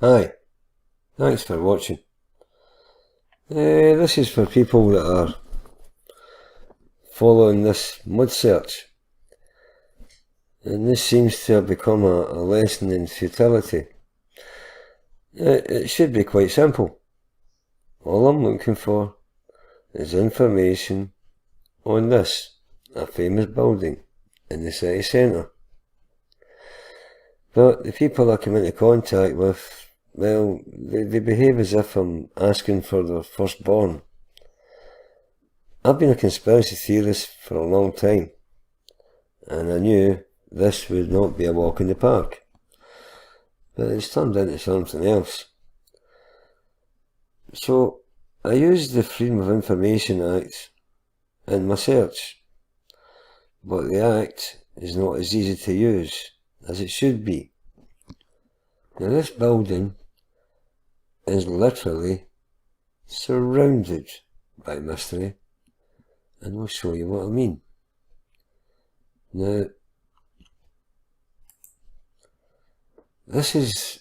Hi, thanks for watching. This is for people that are following this mud search, and this seems to have become a lesson in futility. It should be quite simple. All I'm looking for is information on this, a famous building in the city centre. But the people I come into contact with, well, they behave as if I'm asking for their firstborn. I've been a conspiracy theorist for a long time, and I knew this would not be a walk in the park. But it's turned into something else. So I used the Freedom of Information Act in my search, but the Act is not as easy to use as it should be. Now this building is literally surrounded by mystery, and I'll show you what I mean. Now, this is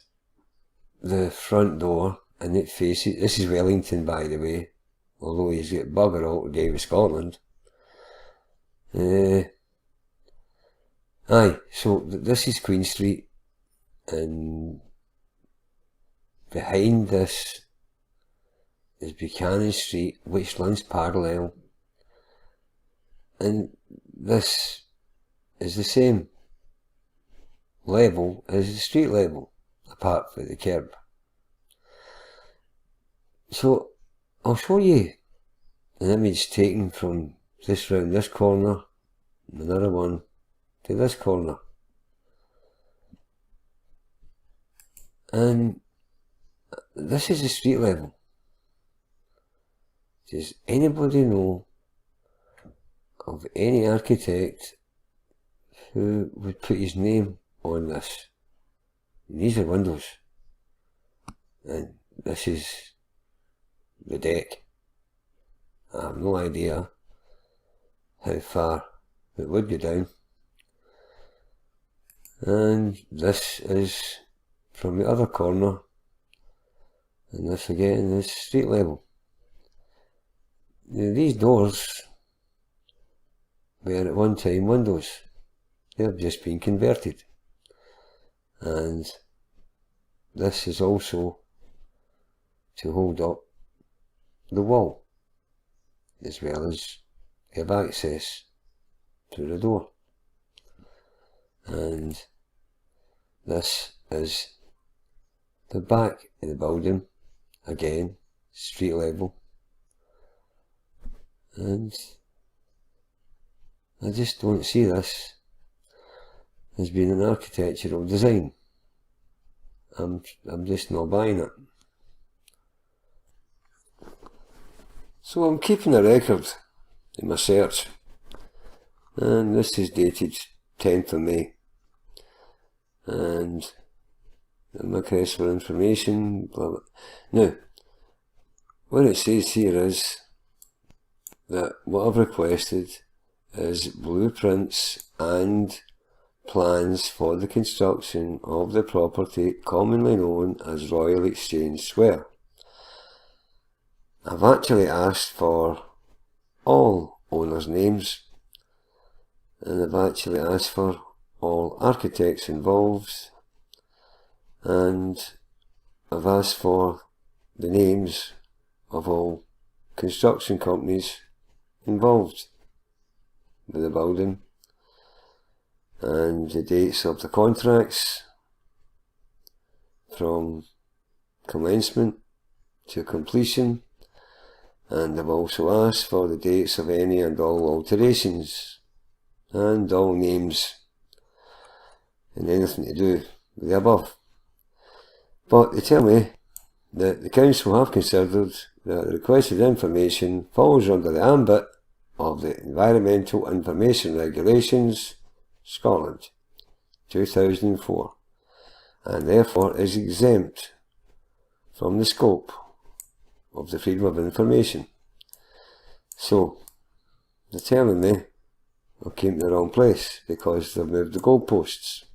the front door, and it faces, this is Wellington by the way, although he's got bugger all to do with Scotland. So this is Queen Street, and behind this is Buchanan Street, which runs parallel, and this is the same level as the street level, apart from the curb. So I'll show you an image taken from this round this corner, another one to this corner, and this is the street level. Does anybody know of any architect who would put his name on this? And these are windows, and this is the deck. I have no idea how far it would go down, and this is from the other corner, and this again is street level. Now, these doors were at one time windows. They've just been converted, and this is also to hold up the wall, as well as have access to the door. And this is the back of the building, again street level, and I just don't see this as being an architectural design. I'm just not buying it. So I'm keeping a record in my search, and this is dated 10th of May, and my request for information, blah, blah. Now, what it says here is that what I've requested is blueprints and plans for the construction of the property commonly known as Royal Exchange Square. I've actually asked for all owners' names, and I've actually asked for all architects involved, and I've asked for the names of all construction companies involved with the building, and the dates of the contracts from commencement to completion, and I've also asked for the dates of any and all alterations and all names and anything to do with the above. But they tell me that the council have considered that the requested information falls under the ambit of the Environmental Information Regulations, Scotland, 2004, and therefore is exempt from the scope of the Freedom of Information. So, they're telling me I came to the wrong place because they've moved the goalposts.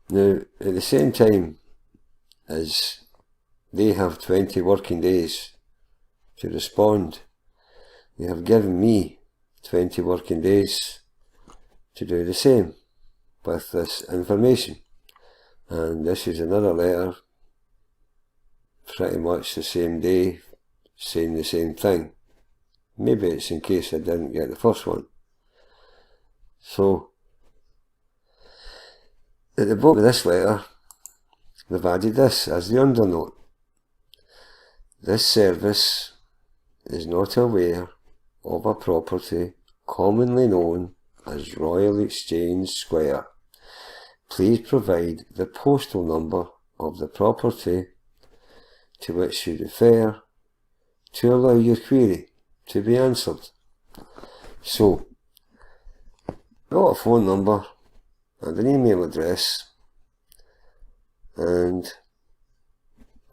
Now, at the same time is they have 20 working days to respond. They have given me 20 working days to do the same with this information. And this is another letter, pretty much the same day, saying the same thing. Maybe it's in case I didn't get the first one. So, at the bottom of this letter, they've added this as the undernote. This service is not aware of a property commonly known as Royal Exchange Square. Please provide the postal number of the property to which you refer to allow your query to be answered. So, got a phone number and an email address, and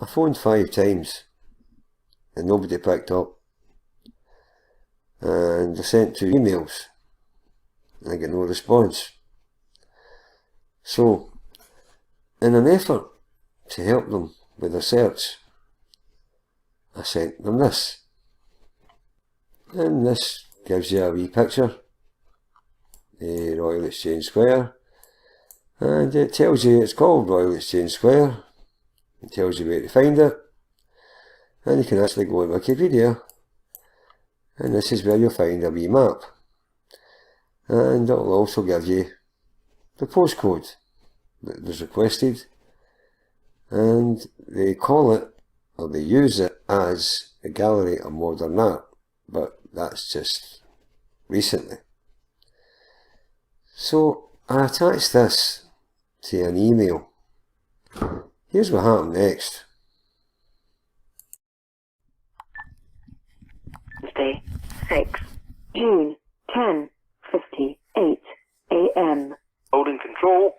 I phoned 5 times and nobody picked up, and I sent 2 emails and I get no response. So, in an effort to help them with their search, I sent them this, and this gives you a wee picture, the Royal Exchange Square, and it tells you it's called Royal Exchange Square. It tells you where to find it, and you can actually go on Wikipedia, and this is where you'll find a wee map, and it will also give you the postcode that was requested, and they call it, or they use it as a Gallery of Modern Art, but that's just recently. So I attached this to an email. Here's what happened next. Wednesday, 6 June, 10:58 a.m. Holding control.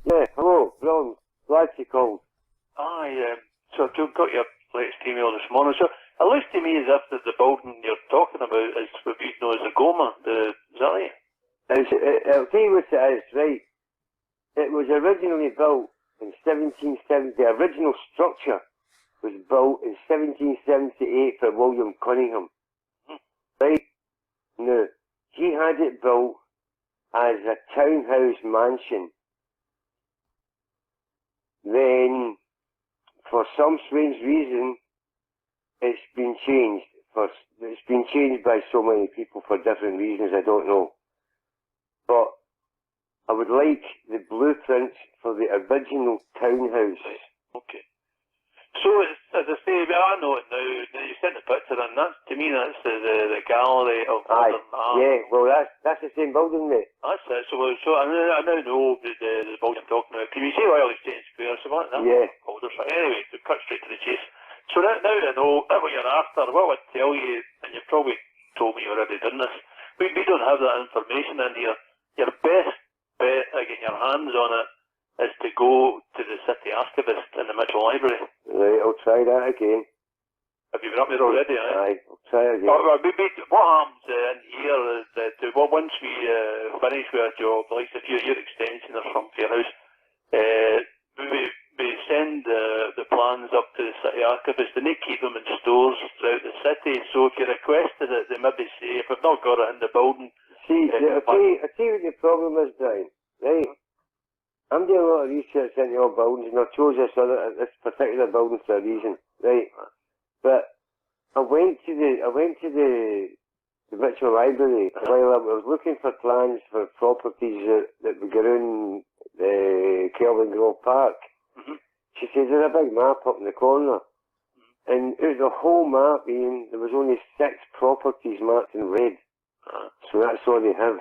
Yeah, hello, Ron. Glad you called. So I've got your latest email this morning. So it looks to me as if the building you're talking about is what we know as the Goma. Is that right? I'll tell you what it is, right? It was originally built in 1770. The original structure was built in 1778 for William Cunningham. Right? Now, he had it built as a townhouse mansion. Then, for some strange reason, it's been changed. It's been changed by so many people for different reasons, I don't know. But I would like the blueprints for the original townhouse. Okay. So, as I say, I know it now. You sent the picture, and that's, to me, that's the Gallery of Modern Art. Yeah, well, that's the same building, mate. That's it. So I now know the building I'm talking about. Can you say Royal Exchange Square or something like that? Yeah. Anyway, to cut straight to the chase. So now I know what you're after. What I would tell you, and you've probably told me you've already done this, we don't have that information in here. Your best bet at getting your hands on it is to go to the City Archivist in the Mitchell Library. Right, I'll try that again. Have you been up there already? Aye, I'll try again. What happens in here is that once we finish with a job, like if your extension or something for your house, we send the plans up to the City Archivist, and they keep them in stores throughout the city. So if you requested it, they maybe say, if I've not got it in the building... See, I'll tell you what the problem is, Brian, right? I'm doing a lot of research into all buildings, and I chose this particular building for a reason, right? But I went to the Mitchell Library while I was looking for plans for properties that would go around Kelvin Grove Park. Mm-hmm. She says there's a big map up in the corner, and out of the whole map, Ian, there was only 6 properties marked in red. So that's all they have.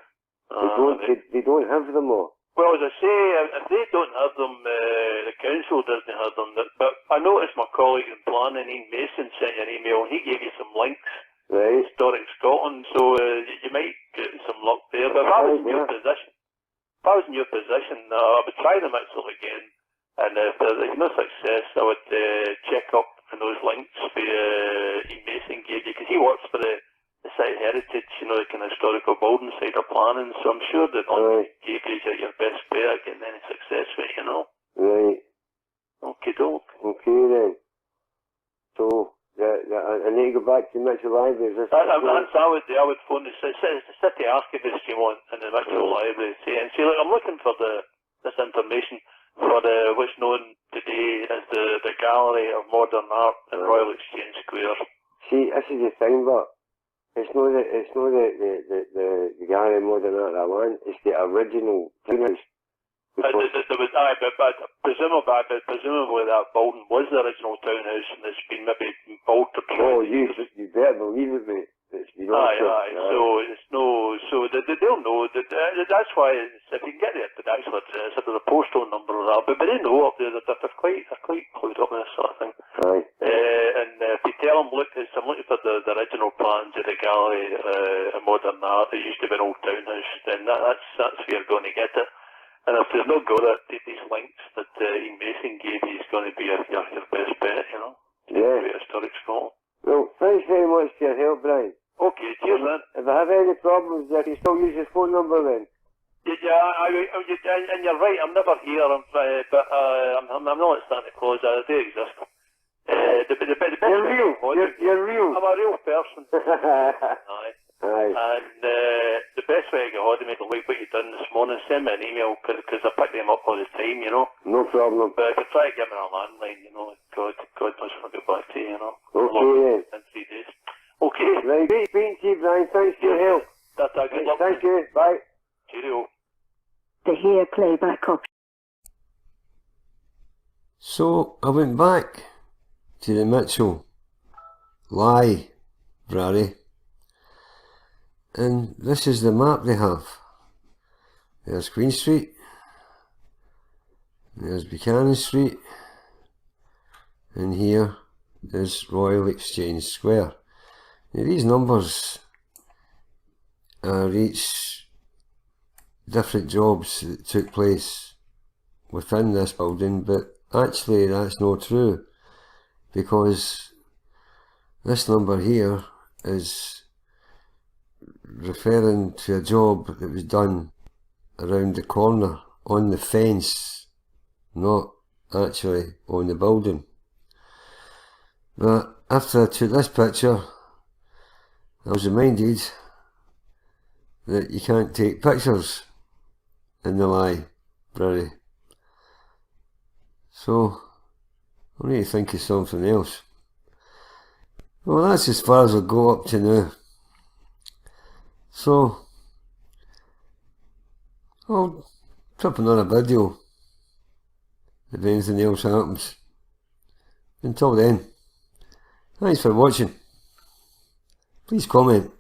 They don't have them all. Well, as I say, if they don't have them, the council doesn't have them. But I noticed my colleague in planning, Ian Mason, sent you an email, and he gave you some links. Right. Historic Scotland, so you might get some luck there. But if I was in your position, I would try the Mitchell again. And if there's no success, I would check up on those links for Ian Mason gave you, because he works for the Site Heritage, the kind of historical building side of planning, so I'm sure that gave you your best bet at getting any success with it, Right. Okay, Okie doke. Okay then. So, I need to go back to Mitchell Library. Is this I would phone the city archivist you want in the Mitchell Library and say, look, I'm looking for this information for what's known today as the Gallery of Modern Art in Royal Exchange Square. See, this is the thing, but it's not the Gallery of Modern Art I want. It's the original townhouse. Presumably that building was the original townhouse and it's been maybe altered. Oh, you better believe it, mate. It's been altered. So it's no, so they'll know that. That's why if you can get the actual address, if there's a postal number or that, but they know up there that they're quite clued up with this sort of thing. Aye. And if you tell them, look, I'm looking for the original plans of the Gallery of Modern Art. It used to be an old townhouse. Then that's where you're going to get it. And if there's not got it, these links that Ian Mason gave you is going to be your best bet, you know. Yeah. Historic Scotland. Well, thanks very much for your help, Brian. Okay, cheers then. If I have any problems, I can still use his phone number then. And you're right, I'm never here, but I'm not at Santa Claus, I do exist. You're real. You're real. I'm a real person. Aye. Aye. And the best way to get hold of me to like what you've done this morning, send me an email because I pick them up all the time, you know. No problem. But if you try to get me on a landline, you know, God knows when I'll get back to you, you know. Okay then. In 3 days. Okay. Right, great speaking to you, Brian. Thanks for your help. Good luck. Thank you. Bye. Cheerio. The Hear playback option. So I went back to the Mitchell Library, and this is the map they have. There's Queen Street, there's Buchanan Street, and here is Royal Exchange Square. Now these numbers are each different jobs that took place within this building, but actually that's not true, because this number here is referring to a job that was done around the corner on the fence, not actually on the building. But after I took this picture, I was reminded that you can't take pictures in the library. So I need to think of something else. Well, that's as far as I'll go up to now. So I'll put another video if anything else happens. Until then, thanks for watching. Please comment.